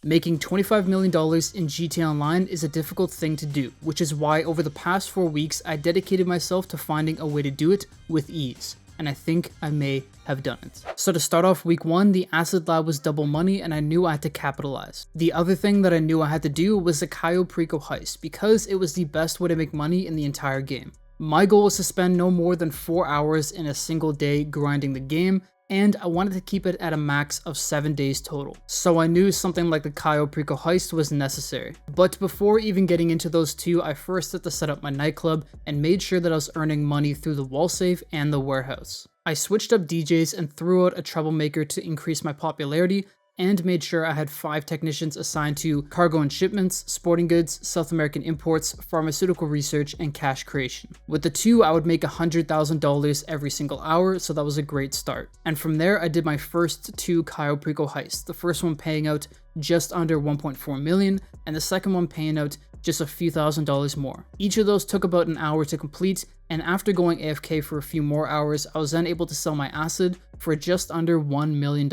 Making $25 million in GTA Online is a difficult thing to do, which is why over the past 4 weeks I dedicated myself to finding a way to do it with ease, and I think I may have done it. So to start off week 1, the acid lab was double money and I knew I had to capitalize. The other thing that I knew I had to do was the Cayo Perico heist because it was the best way to make money in the entire game. My goal was to spend no more than 4 hours in a single day grinding the game, and I wanted to keep it at a max of 7 days total. So I knew something like the Cayo Perico heist was necessary. But before even getting into those two, I first had to set up my nightclub and made sure that I was earning money through the wall safe and the warehouse. I switched up DJs and threw out a troublemaker to increase my popularity, and made sure I had 5 technicians assigned to cargo and shipments, sporting goods, South American imports, pharmaceutical research, and cash creation. With the 2, I would make $100,000 every single hour, so that was a great start. And from there, I did my first 2 Cayo Perico heists, the first one paying out just under 1.4 million, and the second one paying out just a few $1,000s more. Each of those took about an hour to complete, and after going AFK for a few more hours, I was then able to sell my acid for just under $1 million.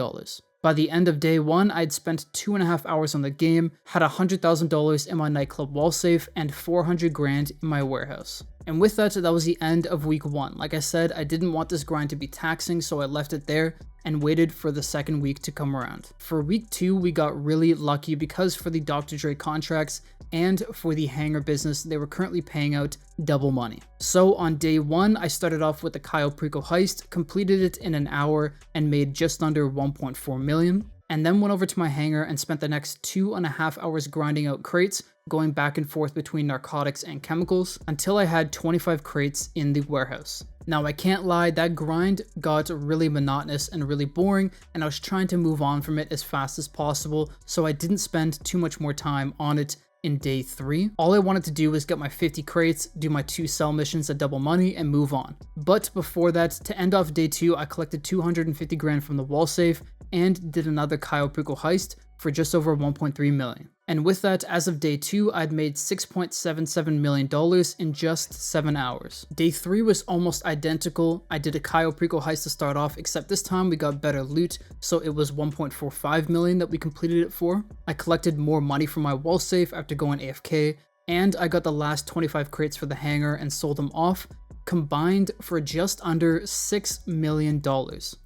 By the end of day 1, I'd spent 2.5 hours on the game, had $100,000 in my nightclub wall safe, and 400 grand in my warehouse. And with that, that was the end of week 1. Like I said, I didn't want this grind to be taxing, so I left it there and waited for the second week to come around. For week 2, we got really lucky because for the Dr. Dre contracts and for the hangar business, they were currently paying out double money. So on day 1, I started off with the Cayo Perico heist, completed it in an hour, and made just under 1.4 million. And then went over to my hangar and spent the next 2.5 hours grinding out crates, going back and forth between narcotics and chemicals, until I had 25 crates in the warehouse. Now I can't lie, that grind got really monotonous and really boring, and I was trying to move on from it as fast as possible, so I didn't spend too much more time on it in day 3. All I wanted to do was get my 50 crates, do my 2 sell missions at double money, and move on. But before that, to end off day 2, I collected 250 grand from the wall safe and did another Cayo Perico heist for just over 1.3 million. And with that, as of day 2, I'd made $6.77 million in just 7 hours. Day 3 was almost identical. I did a Cayo Perico heist to start off, except this time we got better loot, so it was 1.45 million that we completed it for. I collected more money from my wall safe after going AFK, and I got the last 25 crates for the hangar and sold them off, combined for just under $6 million.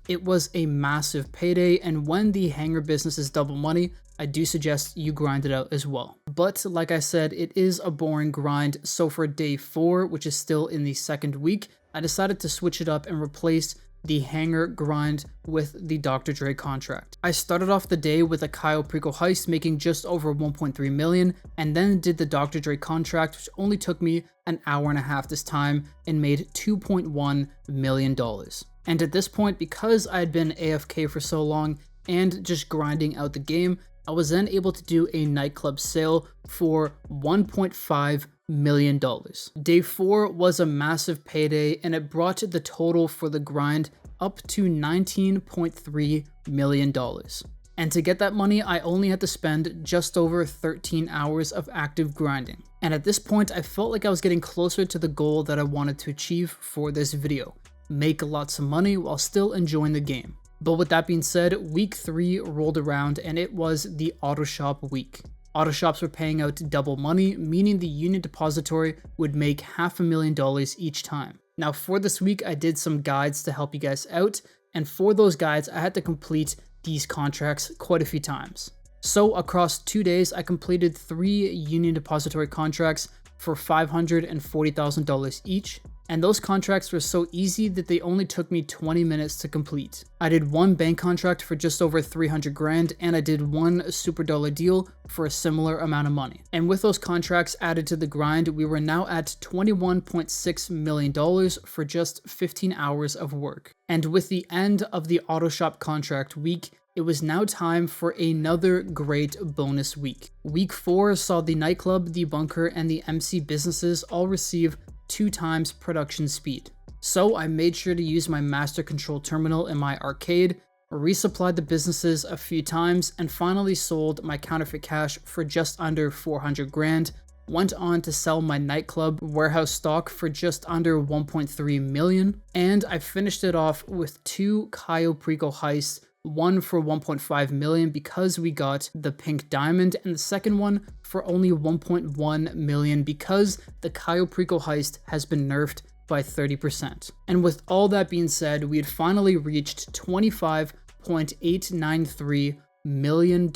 It was a massive payday, and when the hangar business is double money, I do suggest you grind it out as well. But like I said, it is a boring grind, so for day 4, which is still in the second week, I decided to switch it up and replace the hangar grind with the Dr. Dre contract. I started off the day with a Cayo Perico heist making just over 1.3 million, and then did the Dr. Dre contract, which only took me an hour and a half this time, and made $2.1 million. And at this point, because I had been AFK for so long and just grinding out the game, I was then able to do a nightclub sale for $1.5 million. Day 4 was a massive payday, and it brought the total for the grind up to $19.3 million. And to get that money, I only had to spend just over 13 hours of active grinding. And at this point, I felt like I was getting closer to the goal that I wanted to achieve for this video: make lots of money while still enjoying the game. But with that being said, week 3 rolled around and it was the auto shop week. Auto shops were paying out double money, meaning the Union Depository would make $500,000 each time. Now for this week, I did some guides to help you guys out, and for those guides, I had to complete these contracts quite a few times. So across 2 days, I completed 3 Union Depository contracts for $540,000 each. And those contracts were so easy that they only took me 20 minutes to complete. I did 1 bank contract for just over 300 grand, and I did 1 super dollar deal for a similar amount of money. And with those contracts added to the grind, we were now at $21.6 million for just 15 hours of work. And with the end of the auto shop contract week, it was now time for another great bonus week. Week 4 saw the nightclub, the bunker, and the MC businesses all receive 2 times production speed. So I made sure to use my master control terminal in my arcade, resupplied the businesses a few times, and finally sold my counterfeit cash for just under 400 grand. Went on to sell my nightclub warehouse stock for just under 1.3 million, and I finished it off with 2 Cayo Perico heists one for 1.5 million because we got the pink diamond, and the second one for only 1.1 million because the Cayo Perico heist has been nerfed by 30%. And with all that being said, we had finally reached $25.893 million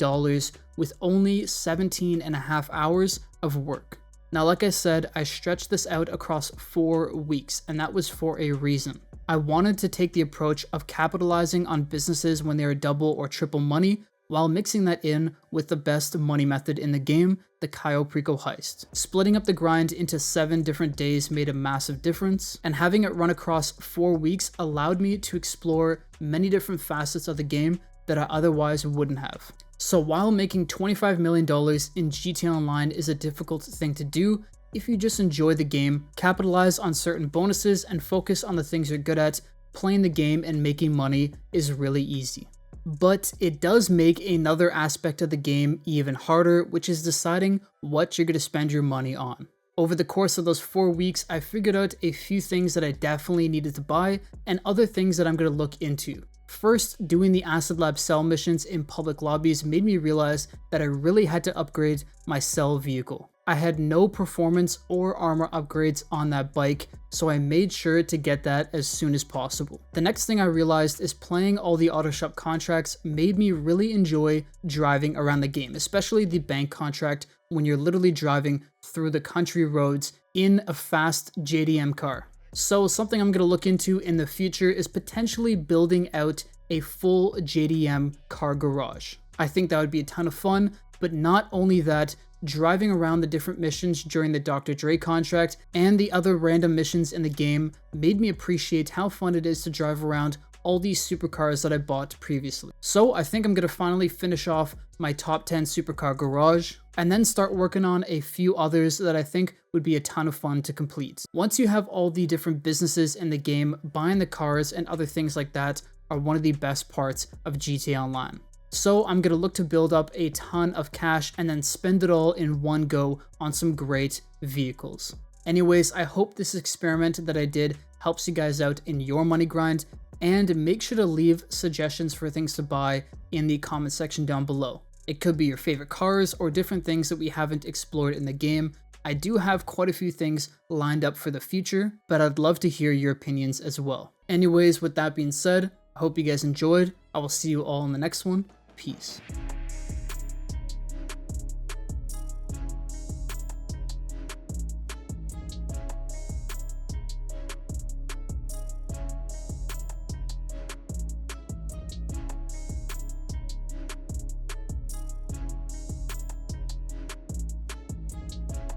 with only 17 and a half hours of work. Now, like I said, I stretched this out across 4 weeks, and that was for a reason. I wanted to take the approach of capitalizing on businesses when they are double or triple money, while mixing that in with the best money method in the game, the Cayo Perico heist. Splitting up the grind into 7 different days made a massive difference, and having it run across 4 weeks allowed me to explore many different facets of the game that I otherwise wouldn't have. So while making $25 million in GTA Online is a difficult thing to do, if you just enjoy the game, capitalize on certain bonuses, and focus on the things you're good at, playing the game and making money is really easy. But it does make another aspect of the game even harder, which is deciding what you're going to spend your money on. Over the course of those 4 weeks, I figured out a few things that I definitely needed to buy and other things that I'm going to look into. First, doing the Acid Lab cell missions in public lobbies made me realize that I really had to upgrade my cell vehicle. I had no performance or armor upgrades on that bike, so I made sure to get that as soon as possible. The next thing I realized is playing all the auto shop contracts made me really enjoy driving around the game, especially the bank contract when you're literally driving through the country roads in a fast JDM car. So something I'm going to look into in the future is potentially building out a full JDM car garage. I think that would be a ton of fun, but not only that, driving around the different missions during the Dr. Dre contract and the other random missions in the game made me appreciate how fun it is to drive around all these supercars that I bought previously. So I think I'm going to finally finish off my top 10 supercar garage and then start working on a few others that I think would be a ton of fun to complete. Once you have all the different businesses in the game, buying the cars and other things like that are one of the best parts of GTA Online. So I'm going to look to build up a ton of cash and then spend it all in one go on some great vehicles. Anyways, I hope this experiment that I did helps you guys out in your money grind, and make sure to leave suggestions for things to buy in the comment section down below. It could be your favorite cars or different things that we haven't explored in the game. I do have quite a few things lined up for the future, but I'd love to hear your opinions as well. Anyways, with that being said, I hope you guys enjoyed. I will see you all in the next one. Peace.